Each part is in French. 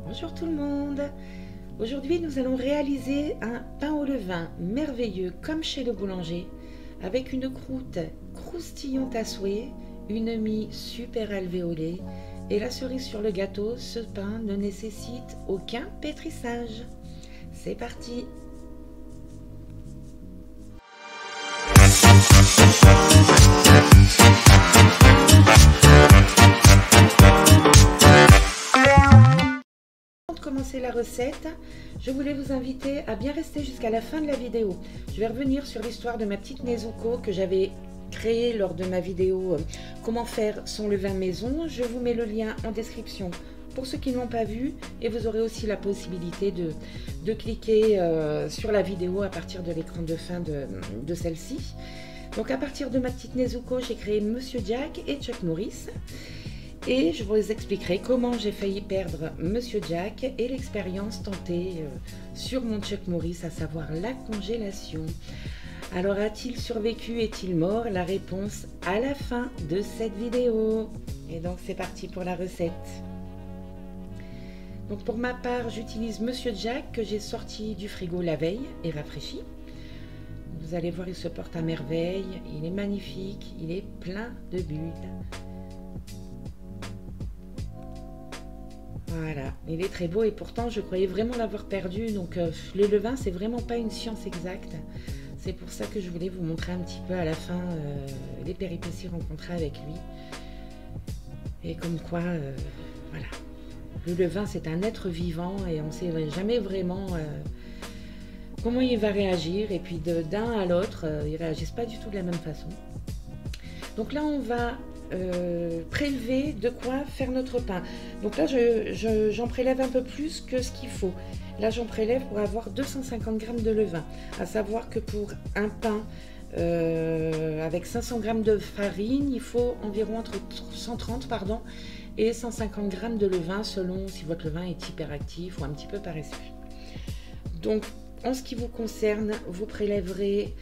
Bonjour tout le monde. Aujourd'hui nous allons réaliser un pain au levain merveilleux comme chez le boulanger avec une croûte croustillante à souhait, une mie super alvéolée et la cerise sur le gâteau. Ce pain ne nécessite aucun pétrissage. C'est parti. Commencer la recette, je voulais vous inviter à bien rester jusqu'à la fin de la vidéo. Je vais revenir sur l'histoire de ma petite Nezuko que j'avais créée lors de ma vidéo comment faire son levain maison. Je vous mets le lien en description pour ceux qui ne l'ont pas vu et vous aurez aussi la possibilité de cliquer sur la vidéo à partir de l'écran de fin de celle-ci. Donc à partir de ma petite Nezuko, j'ai créé Monsieur Jack et Chuck Norris. Et je vous expliquerai comment j'ai failli perdre Monsieur Jack et l'expérience tentée sur mon Chuck Norris, à savoir la congélation. Alors a-t-il survécu, est-il mort? La réponse à la fin de cette vidéo. Et donc c'est parti pour la recette. Donc pour ma part, j'utilise Monsieur Jack que j'ai sorti du frigo la veille et rafraîchi. Vous allez voir, il se porte à merveille, il est magnifique, il est plein de bulles. Voilà, il est très beau et pourtant je croyais vraiment l'avoir perdu. Donc le levain, c'est vraiment pas une science exacte. C'est pour ça que je voulais vous montrer un petit peu à la fin les péripéties rencontrées avec lui. Et comme quoi, voilà, le levain c'est un être vivant et on ne sait jamais vraiment comment il va réagir. Et puis d'un à l'autre, ils ne réagissent pas du tout de la même façon. Donc là on va prélever de quoi faire notre pain. Donc là j'en prélève un peu plus que ce qu'il faut. Là j'en prélève pour avoir 250 g de levain. À savoir que pour un pain avec 500 g de farine, il faut environ entre 130 et 150 g de levain selon si votre levain est hyperactif ou un petit peu paresseux. Donc en ce qui vous concerne, vous prélèverez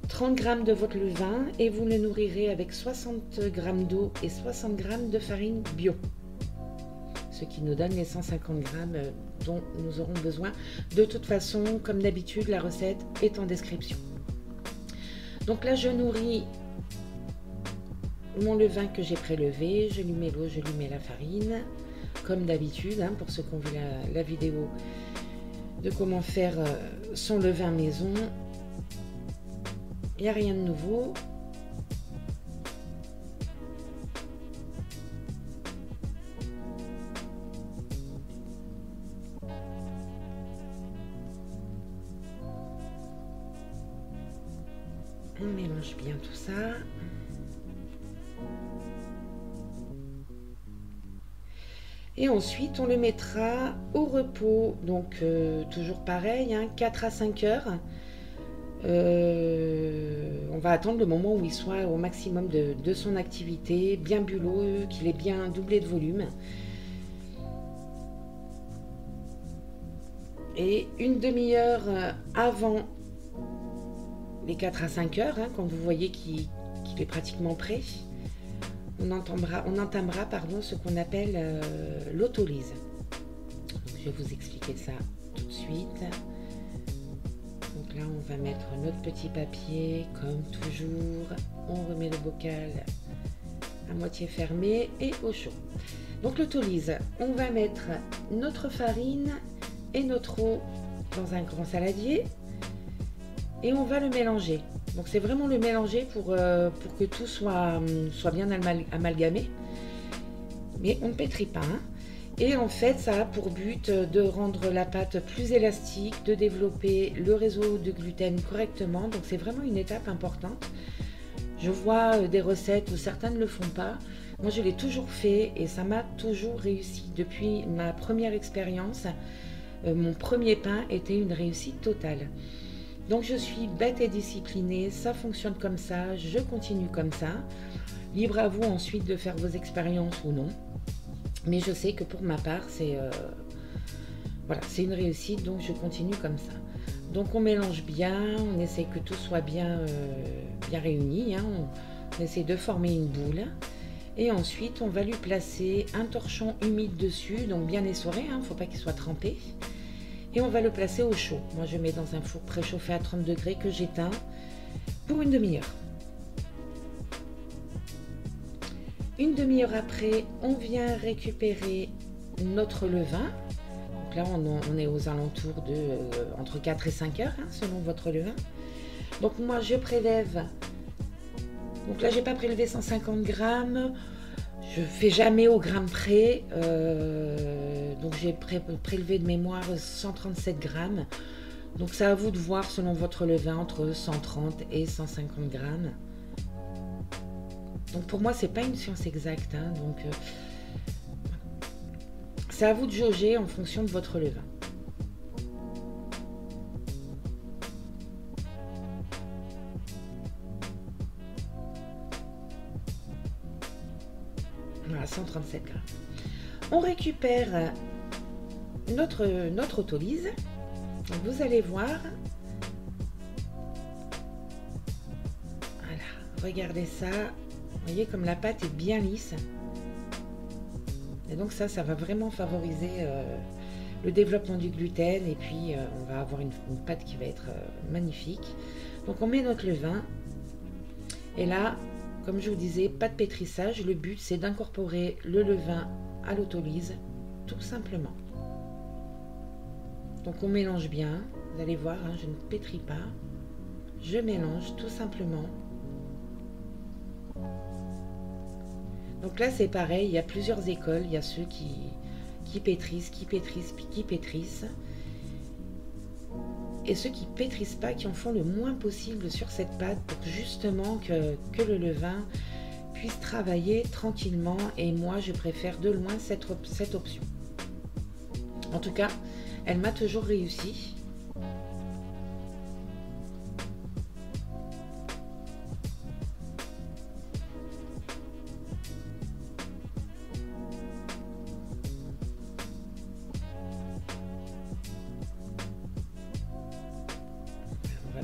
30 g de votre levain et vous le nourrirez avec 60 g d'eau et 60 g de farine bio. Ce qui nous donne les 150 g dont nous aurons besoin. De toute façon, comme d'habitude, la recette est en description. Donc là, je nourris mon levain que j'ai prélevé. Je lui mets l'eau, je lui mets la farine. Comme d'habitude, hein, pour ceux qui ont vu la vidéo de comment faire son levain maison. Il n'y a rien de nouveau. On mélange bien tout ça. Et ensuite, on le mettra au repos. Donc, toujours pareil, hein, 4 à 5 heures. On va attendre le moment où il soit au maximum de son activité, bien bulot, qu'il ait bien doublé de volume. Et une demi-heure avant les 4 à 5 heures, hein, quand vous voyez qu'il est pratiquement prêt, on entamera ce qu'on appelle l'autolyse. Je vais vous expliquer ça tout de suite. Donc là, on va mettre notre petit papier, comme toujours. On remet le bocal à moitié fermé et au chaud. Donc l'autolyse, on va mettre notre farine et notre eau dans un grand saladier et on va le mélanger. Donc c'est vraiment le mélanger pour que tout soit bien amalgamé. Mais on ne pétrit pas, hein. Et en fait, ça a pour but de rendre la pâte plus élastique, de développer le réseau de gluten correctement. Donc c'est vraiment une étape importante. Je vois des recettes où certains ne le font pas. Moi, je l'ai toujours fait et ça m'a toujours réussi. Depuis ma première expérience, mon premier pain était une réussite totale. Donc je suis bête et disciplinée, ça fonctionne comme ça, je continue comme ça. Libre à vous ensuite de faire vos expériences ou non. Mais je sais que pour ma part, c'est voilà, c'est une réussite, donc je continue comme ça. Donc on mélange bien, on essaie que tout soit bien réuni, hein. On essaie de former une boule. Et ensuite, on va lui placer un torchon humide dessus, donc bien essoré, hein, faut pas qu'il soit trempé. Et on va le placer au chaud. Moi, je mets dans un four préchauffé à 30 degrés que j'éteins pour une demi-heure. Une demi-heure après, on vient récupérer notre levain. Donc là, on est aux alentours de entre 4 et 5 heures, hein, selon votre levain. Donc moi, je prélève. Donc là, j'ai pas prélevé 150 grammes. Je fais jamais au gramme près. Donc j'ai prélevé de mémoire 137 grammes. Donc c'est à vous de voir selon votre levain entre 130 et 150 grammes. Donc pour moi, c'est pas une science exacte, hein, donc c'est à vous de jauger en fonction de votre levain. Voilà, 137 grammes. On récupère notre autolyse. Donc vous allez voir. Voilà, regardez ça. Vous voyez comme la pâte est bien lisse. Et donc ça va vraiment favoriser le développement du gluten. Et puis on va avoir une pâte qui va être magnifique. Donc on met notre levain. Et là, comme je vous disais, pas de pétrissage. Le but, c'est d'incorporer le levain à l'autolyse, tout simplement. Donc on mélange bien. Vous allez voir, hein, je ne pétris pas. Je mélange tout simplement. Donc là, c'est pareil, il y a plusieurs écoles. Il y a ceux qui pétrissent, qui pétrissent. Et ceux qui pétrissent pas, qui en font le moins possible sur cette pâte pour justement que le levain puisse travailler tranquillement. Et moi, je préfère de loin cette option. En tout cas, elle m'a toujours réussi.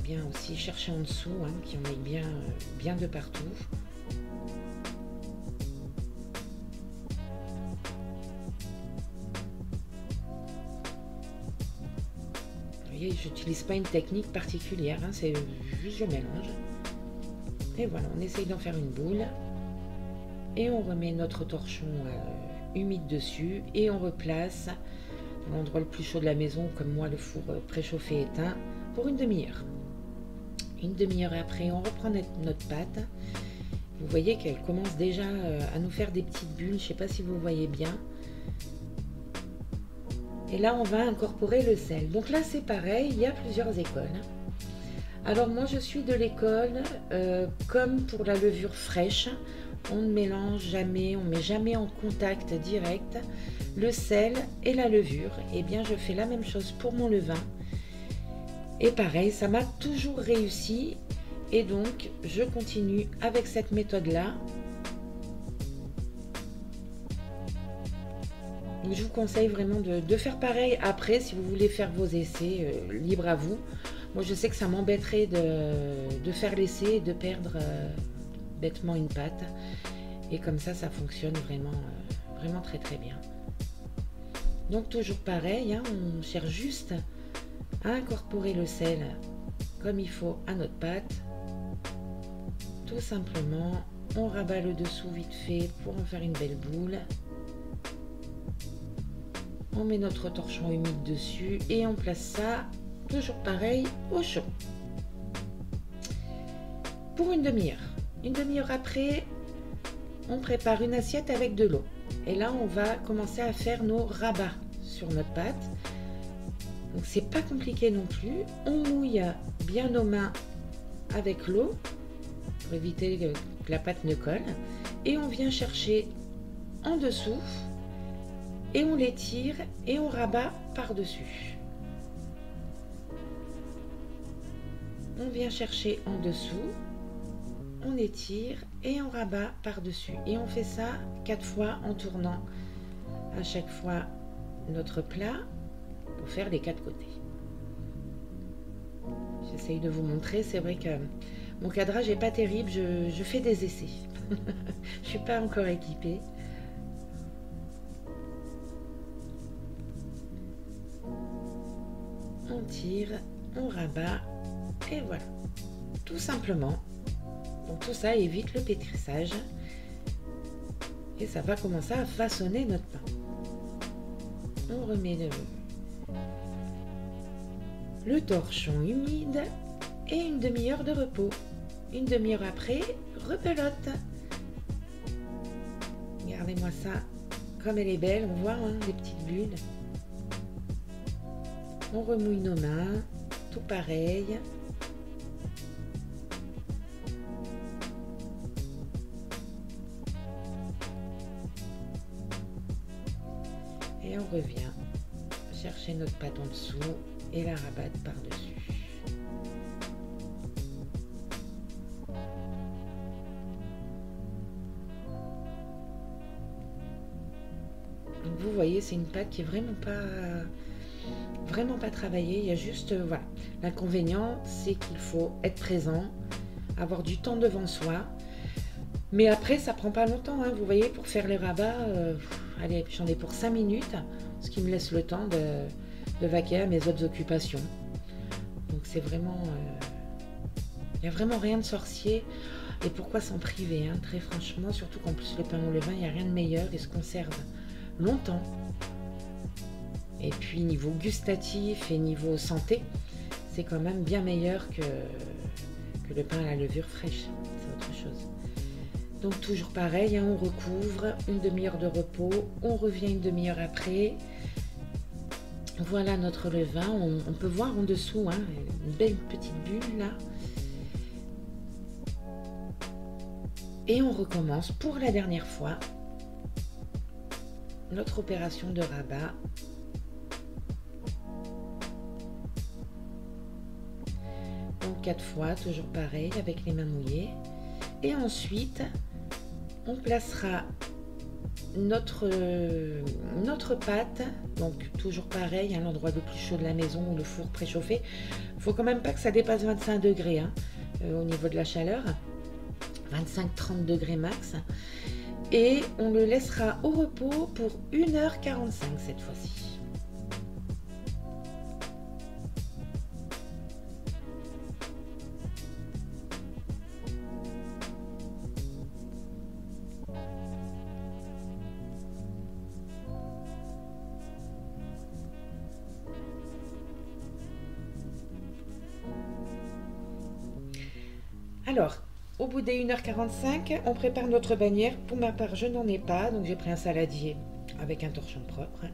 Bien aussi chercher en dessous, hein, qu'il y en ait bien de partout. Vous voyez, j'utilise pas une technique particulière, hein, c'est juste je mélange. Et voilà, on essaye d'en faire une boule. Et on remet notre torchon humide dessus et on replace dans l'endroit le plus chaud de la maison, comme moi le four préchauffé éteint, pour une demi-heure. Une demi-heure après, on reprend notre pâte. Vous voyez qu'elle commence déjà à nous faire des petites bulles. Je ne sais pas si vous voyez bien. Et là, on va incorporer le sel. Donc là, c'est pareil, il y a plusieurs écoles. Alors moi, je suis de l'école, comme pour la levure fraîche, on ne mélange jamais, on ne met jamais en contact direct le sel et la levure. Et bien, je fais la même chose pour mon levain. Et pareil, ça m'a toujours réussi. Et donc, je continue avec cette méthode-là. Je vous conseille vraiment de faire pareil. Après, si vous voulez faire vos essais, libre à vous. Moi, je sais que ça m'embêterait de faire l'essai et de perdre bêtement une pâte. Et comme ça fonctionne vraiment très très bien. Donc, toujours pareil, hein, on cherche juste à incorporer le sel comme il faut à notre pâte. Tout simplement, on rabat le dessous vite fait pour en faire une belle boule. On met notre torchon humide dessus et on place ça, toujours pareil, au chaud. Pour une demi-heure. Une demi-heure après, on prépare une assiette avec de l'eau. Et là, on va commencer à faire nos rabats sur notre pâte. Donc c'est pas compliqué non plus. On mouille bien nos mains avec l'eau pour éviter que la pâte ne colle. Et on vient chercher en dessous et on l'étire et on rabat par-dessus. On vient chercher en dessous, on étire et on rabat par-dessus. Et on fait ça 4 fois en tournant à chaque fois notre plat pour faire les 4 côtés. J'essaye de vous montrer, c'est vrai que mon cadrage n'est pas terrible, je fais des essais. Je suis pas encore équipée. On tire, on rabat et voilà. Tout simplement. Donc tout ça évite le pétrissage. Et ça va commencer à façonner notre pain. On remet le torchon humide et une demi-heure de repos. Une demi-heure après, rebelote. Regardez-moi ça, comme elle est belle, on voit hein, les petites bulles. On remouille nos mains, tout pareil. Et on revient chercher notre pâte en dessous et la rabattre par-dessus. Donc vous voyez, c'est une pâte qui est vraiment pas travaillée. Il y a juste, voilà, l'inconvénient, c'est qu'il faut être présent, avoir du temps devant soi. Mais après, ça prend pas longtemps, hein. Vous voyez, pour faire les rabats, allez, j'en ai pour 5 minutes, ce qui me laisse le temps de vaquer à mes autres occupations. Donc c'est vraiment, il n'y a vraiment rien de sorcier. Et pourquoi s'en priver, hein, très franchement, surtout qu'en plus le pain au levain, il n'y a rien de meilleur, il se conserve longtemps. Et puis niveau gustatif et niveau santé, c'est quand même bien meilleur que le pain à la levure fraîche, c'est autre chose. Donc toujours pareil, hein, on recouvre, une demi-heure de repos, on revient une demi-heure après. Voilà notre levain, on peut voir en dessous hein, une belle petite bulle là. Et on recommence pour la dernière fois notre opération de rabat. Donc 4 fois, toujours pareil, avec les mains mouillées. Et ensuite, on placera notre pâte, donc toujours pareil, à l'endroit le plus chaud de la maison ou le four préchauffé. Il ne faut quand même pas que ça dépasse 25 degrés hein, au niveau de la chaleur. 25-30 degrés max. Et on le laissera au repos pour 1h45 cette fois-ci. Alors, au bout des 1h45, on prépare notre bannière. Pour ma part, je n'en ai pas, donc j'ai pris un saladier avec un torchon propre.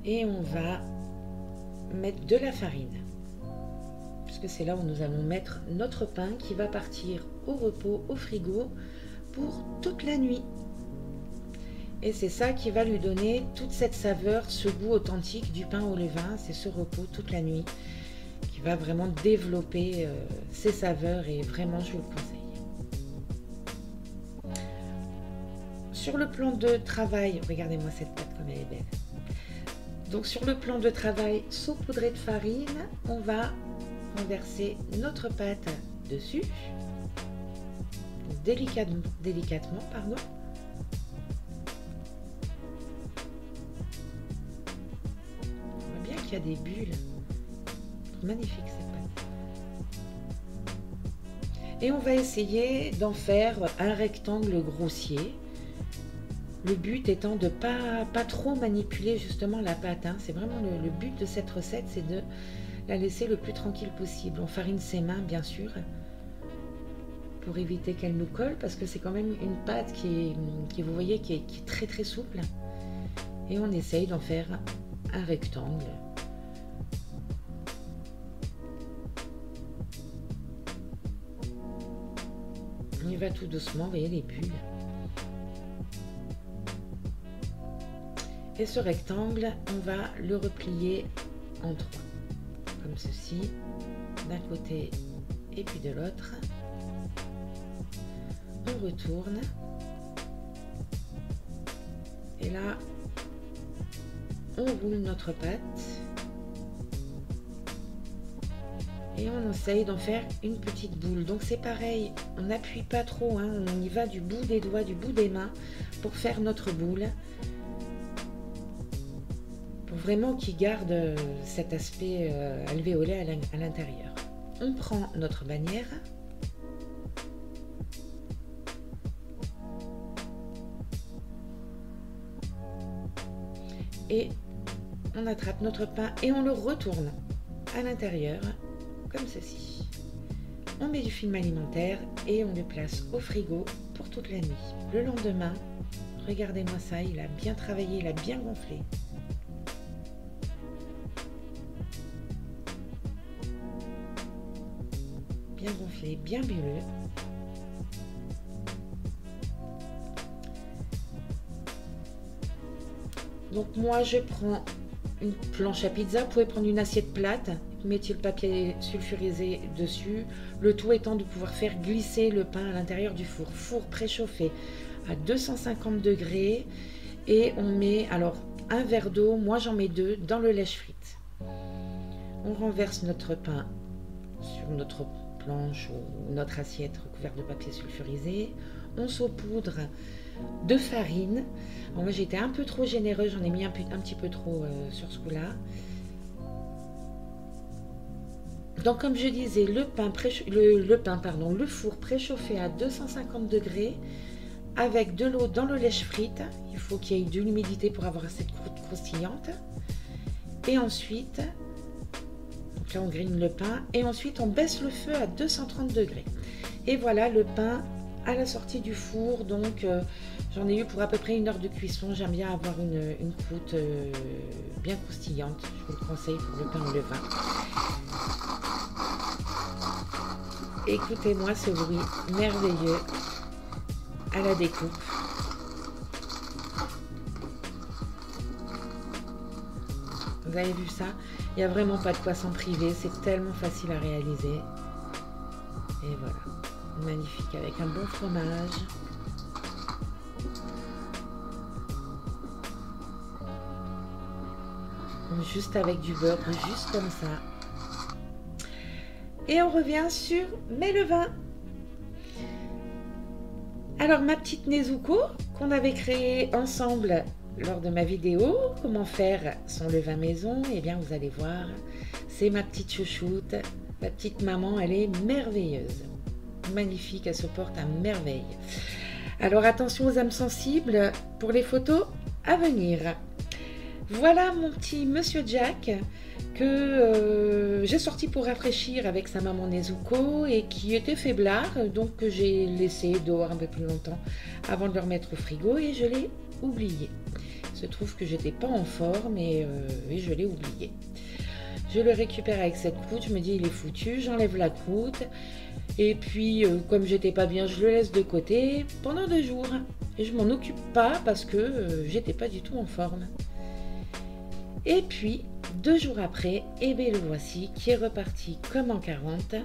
Et on va mettre de la farine, puisque c'est là où nous allons mettre notre pain qui va partir au repos, au frigo, pour toute la nuit. Et c'est ça qui va lui donner toute cette saveur, ce goût authentique du pain au levain. C'est ce repos toute la nuit qui va vraiment développer ses saveurs et vraiment je vous le conseille. Sur le plan de travail, regardez-moi cette pâte comme elle est belle. Donc sur le plan de travail saupoudré de farine, on va renverser notre pâte dessus, délicatement, pardon. Il y a des bulles. Magnifique cette pâte. Et on va essayer d'en faire un rectangle grossier. Le but étant de pas trop manipuler justement la pâte. Hein. C'est vraiment le but de cette recette, c'est de la laisser le plus tranquille possible. On farine ses mains bien sûr pour éviter qu'elle nous colle parce que c'est quand même une pâte qui vous voyez, qui est très très souple. Et on essaye d'en faire un rectangle. On y va tout doucement, vous voyez les bulles. Et ce rectangle, on va le replier en 3, comme ceci, d'un côté et puis de l'autre. On retourne. Et là, on roule notre pâte. Et on essaye d'en faire une petite boule. Donc c'est pareil, on n'appuie pas trop, hein, on y va du bout des doigts, du bout des mains pour faire notre boule. Pour vraiment qu'il garde cet aspect alvéolé à l'intérieur. On prend notre bannière. Et on attrape notre pain et on le retourne à l'intérieur. Comme ceci. On met du film alimentaire et on le place au frigo pour toute la nuit. Le lendemain, regardez-moi ça, il a bien travaillé, il a bien gonflé. Bien gonflé, bien bulleux. Donc moi je prends une planche à pizza, vous pouvez prendre une assiette plate. Mettez le papier sulfurisé dessus, le tout étant de pouvoir faire glisser le pain à l'intérieur du four. Four préchauffé à 250 degrés et on met alors un verre d'eau, moi j'en mets 2 dans le lèche-frite. On renverse notre pain sur notre planche ou notre assiette recouverte de papier sulfurisé. On saupoudre de farine. Alors moi j'ai été un peu trop généreuse, j'en ai mis un petit peu trop sur ce coup-là. Donc comme je disais, le four préchauffé à 250 degrés avec de l'eau dans le lèche-frite. Il faut qu'il y ait de l'humidité pour avoir cette croûte croustillante. Et ensuite, donc là on grille le pain et ensuite on baisse le feu à 230 degrés. Et voilà le pain à la sortie du four. Donc j'en ai eu pour à peu près 1 heure de cuisson. J'aime bien avoir une croûte bien croustillante. Je vous le conseille pour le pain au levain. Écoutez-moi ce bruit merveilleux à la découpe. Vous avez vu ça? Il n'y a vraiment pas de quoi s'en priver. C'est tellement facile à réaliser. Et voilà. Magnifique avec un bon fromage. Juste avec du beurre, juste comme ça. Et on revient sur mes levains. Alors ma petite Nezuko qu'on avait créée ensemble lors de ma vidéo, comment faire son levain maison, et bien vous allez voir, c'est ma petite chouchoute, ma petite maman, elle est merveilleuse. Magnifique, elle se porte à merveille. Alors attention aux âmes sensibles pour les photos à venir. Voilà mon petit Monsieur Jack que j'ai sorti pour rafraîchir avec sa maman Nezuko et qui était faiblard, donc j'ai laissé dehors un peu plus longtemps avant de le remettre au frigo et je l'ai oublié. Il se trouve que j'étais pas en forme et je l'ai oublié. Je le récupère avec cette croûte, je me dis il est foutu, j'enlève la croûte et puis comme j'étais pas bien, je le laisse de côté pendant 2 jours et je m'en occupe pas parce que j'étais pas du tout en forme. Et puis 2 jours après, et bien le voici qui est reparti comme en 40.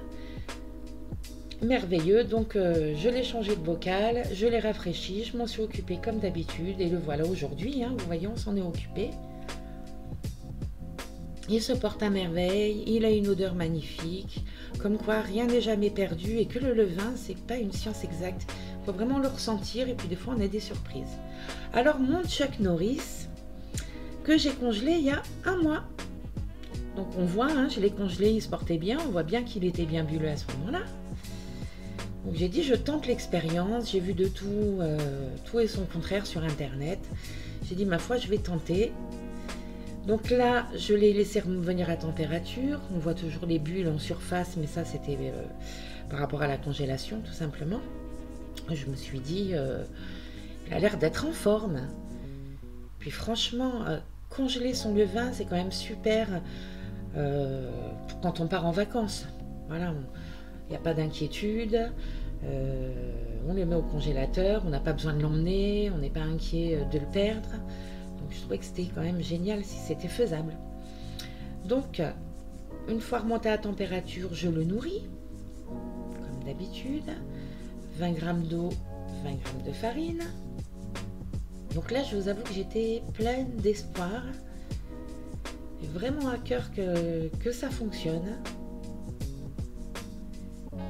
Merveilleux, donc je l'ai changé de bocal, je l'ai rafraîchi, je m'en suis occupée comme d'habitude et le voilà aujourd'hui, hein, vous voyez on s'en est occupé. Il se porte à merveille, il a une odeur magnifique, comme quoi rien n'est jamais perdu et que le levain c'est pas une science exacte, il faut vraiment le ressentir et puis des fois on a des surprises. Alors mon Chuck Norris que j'ai congelé il y a 1 mois. Donc on voit, hein, je l'ai congelé, il se portait bien, on voit bien qu'il était bien bulleux à ce moment-là. Donc j'ai dit je tente l'expérience, j'ai vu de tout, tout et son contraire sur internet. J'ai dit ma foi je vais tenter. Donc là je l'ai laissé revenir à température, on voit toujours les bulles en surface, mais ça c'était par rapport à la congélation tout simplement. Je me suis dit il a l'air d'être en forme. Puis franchement, congeler son levain, c'est quand même super quand on part en vacances. Voilà, il n'y a pas d'inquiétude. On le met au congélateur, on n'a pas besoin de l'emmener, on n'est pas inquiet de le perdre. Donc je trouvais que c'était quand même génial si c'était faisable. Donc, une fois remonté à température, je le nourris, comme d'habitude. 20 g d'eau, 20 g de farine. Donc là, je vous avoue que j'étais pleine d'espoir. J'ai vraiment à cœur que ça fonctionne.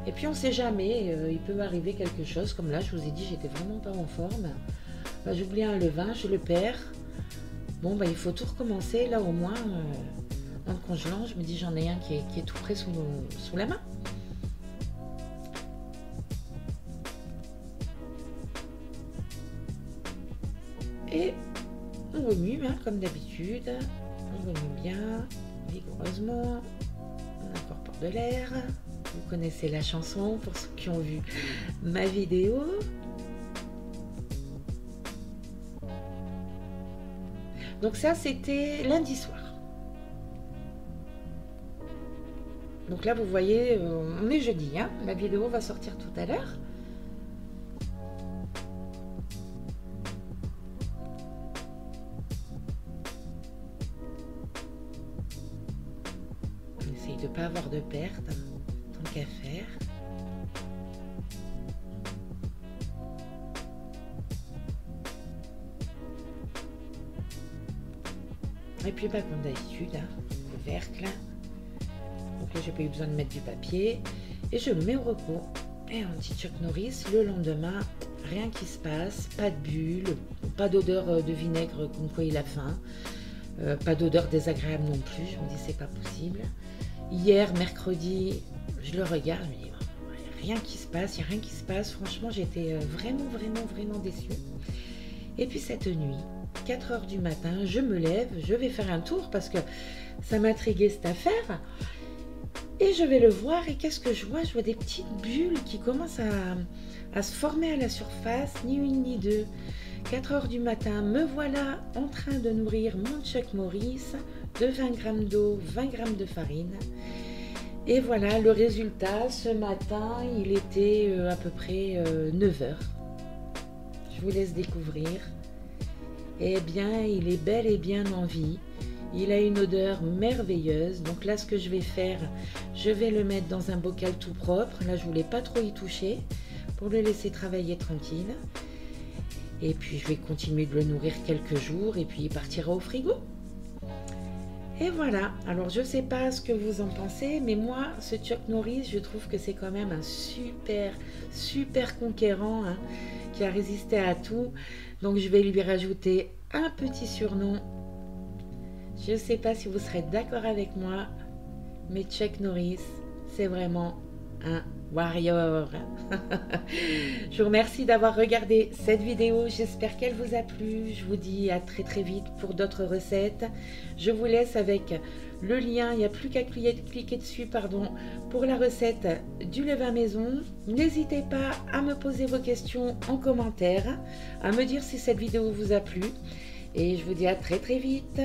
Et puis on sait jamais, il peut m'arriver quelque chose, comme là je vous ai dit j'étais vraiment pas en forme. Bah, j'oublie un levain, je le perds. Bon bah il faut tout recommencer, là au moins en le congelant, je me dis j'en ai un qui est tout près sous la main. Et on remue hein, comme d'habitude, on remue bien, vigoureusement, on incorpore de l'air. Vous connaissez la chanson pour ceux qui ont vu ma vidéo. Donc ça c'était lundi soir. Donc là vous voyez, on est jeudi, hein, la vidéo va sortir tout à l'heure. On essaye de ne pas avoir de perte, tant qu'à faire. Et puis bah, comme d'habitude, hein, le couvercle. Donc là j'ai pas eu besoin de mettre du papier. Et je le mets au repos. Et on dit Chuck Norris, le lendemain, rien qui se passe, pas de bulles, pas d'odeur de vinaigre comme quoi il a faim, pas d'odeur désagréable non plus. Je me dis c'est pas possible. Hier, mercredi, je le regarde, je me dis rien qui se passe, il n'y a rien qui se passe. Franchement, j'étais vraiment déçue. Et puis cette nuit, 4 h du matin, je me lève, je vais faire un tour parce que ça m'intriguait cette affaire. Et je vais le voir et qu'est-ce que je vois? Je vois des petites bulles qui commencent à se former à la surface, ni une ni deux. 4 h du matin, me voilà en train de nourrir mon Chuck Norris de 20 g d'eau, 20 g de farine. Et voilà le résultat. Ce matin, il était à peu près 9 h. Je vous laisse découvrir. Eh bien, il est bel et bien en vie. Il a une odeur merveilleuse. Donc là, ce que je vais faire, je vais le mettre dans un bocal tout propre. Là, je voulais pas trop y toucher pour le laisser travailler tranquille. Et puis, je vais continuer de le nourrir quelques jours et puis il partira au frigo. Et voilà. Alors, je sais pas ce que vous en pensez, mais moi, ce Chuck Norris, je trouve que c'est quand même un super conquérant hein, qui a résisté à tout. Donc, je vais lui rajouter un petit surnom. Je ne sais pas si vous serez d'accord avec moi, mais Chuck Norris, c'est vraiment un warrior. Je vous remercie d'avoir regardé cette vidéo. J'espère qu'elle vous a plu. Je vous dis à très vite pour d'autres recettes. Je vous laisse avec le lien. Il n'y a plus qu'à cliquer dessus, pardon, pour la recette du levain maison. N'hésitez pas à me poser vos questions en commentaire, à me dire si cette vidéo vous a plu. Et je vous dis à très vite.